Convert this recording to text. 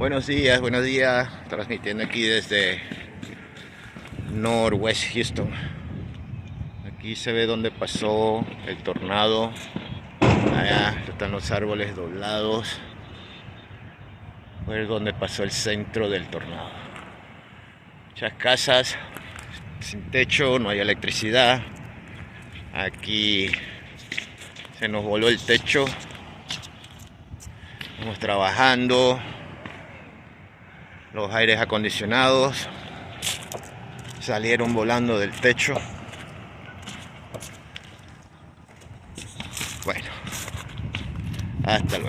Buenos días, transmitiendo aquí desde Northwest Houston. Aquí se ve donde pasó el tornado. Allá están los árboles doblados. Fue donde pasó el centro del tornado. Muchas casas sin techo, no hay electricidad. Aquí se nos voló el techo. Estamos trabajando. Los aires acondicionados salieron volando del techo. Bueno, hasta